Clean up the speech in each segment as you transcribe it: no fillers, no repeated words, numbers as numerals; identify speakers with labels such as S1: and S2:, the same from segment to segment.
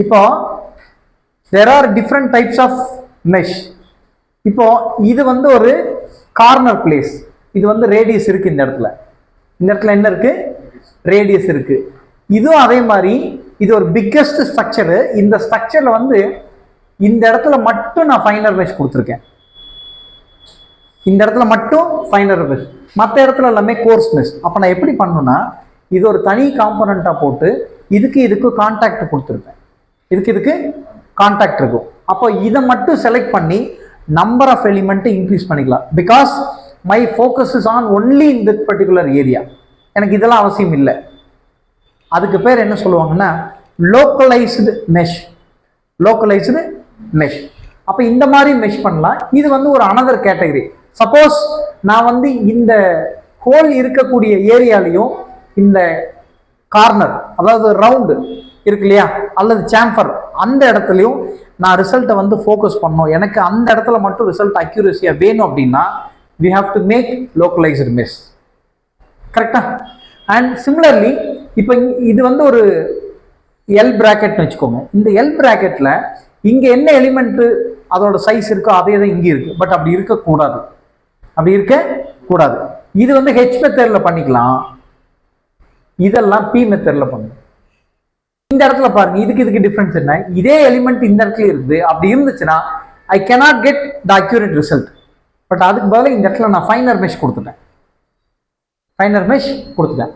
S1: இப்போ there are different types of mesh. இப்போ இது வந்து ஒரு கார்னர் பிளேஸ். இது வந்து ரேடியஸ் இருக்கு இந்த இடத்துல. இந்த இடத்துல என்ன இருக்கு? ரேடியஸ் இருக்கு. இதுவும் அதே மாதிரி இது ஒரு பிக்கஸ்ட் ஸ்ட்ரக்சர். இந்த ஸ்ட்ரக்சர்ல வந்து இந்த இடத்துல மட்டும் நான் ஃபைனர் மெஷ் கொடுத்துருக்கேன். இந்த இடத்துல மட்டும் ஃபைனர் மெஷ், மற்ற இடத்துல எல்லாமே கோர்ஸ் மெஷ். அப்போ நான் எப்படி பண்ணணும்னா இது ஒரு தனி காம்பனண்டா போட்டு இதுக்கு கான்டாக்ட் கொடுத்துருப்பேன். இதுக்கு கான்டாக்ட் இருக்கும். அப்போ இதை மட்டும் செலக்ட் பண்ணி நம்பர் ஆஃப் எலிமெண்ட் இன்க்ரீஸ் பண்ணிக்கலாம். Because my focus is on only in this particular area. எனக்கு இதெல்லாம் அவசியம் இல்லை. அதுக்கு பேர் என்ன சொல்லுவாங்கன்னா லோக்கலைஸ்டு மெஷ். Localised mesh. அப்போ இந்த மாதிரி மெஷ் பண்ணலாம். இது வந்து ஒரு அனதர் கேட்டகரி. சப்போஸ் நான் வந்து இந்த ஹோல் இருக்கக்கூடிய ஏரியாலையும் இந்த கார்னர், அதாவது ரவுண்டு இருக்கு இல்லையா, அல்லது சாம்பர், அந்த இடத்துலையும் நான் ரிசல்ட்டை வந்து ஃபோக்கஸ் பண்ணணும், எனக்கு அந்த இடத்துல மட்டும் ரிசல்ட் அக்யூரஸியா வேணும் அப்படின்னா we have to make localized mesh. கரெக்டா? அண்ட் சிமிலர்லி இப்போ இது வந்து ஒரு எல் பிராக்கெட்னு வச்சுக்கோங்க. இந்த எல் பிராக்கெட்ல இங்க என்ன எலிமெண்ட் அதோட சைஸ் இருக்கோ அதே தான் இங்கே இருக்கு. பட் அப்படி இருக்கக்கூடாது. அப்படி இருக்கக்கூடாது. இது வந்து ஹெச் மெத்தட்ல பண்ணிக்கலாம், இதெல்லாம் பி மெத்தட்ல பண்ணணும். இந்த இடத்துல பாருங்க, இதுக்கு டிஃபரன்ஸ் என்ன? இதே எலிமெண்ட் இந்த இடத்துல இருக்குது. அப்படி இருந்துச்சுன்னா I cannot get the accurate result. But அதுக்கு பதிலாக இந்த இடத்துல நான் ஃபைனர் மெஷ் கொடுத்துட்டேன்.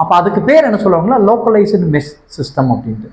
S1: அப்போ அதுக்கு பேர் என்ன சொல்லுவாங்கன்னா லோக்கலைஸ்டு மெஷ் சிஸ்டம் அப்படின்ட்டு.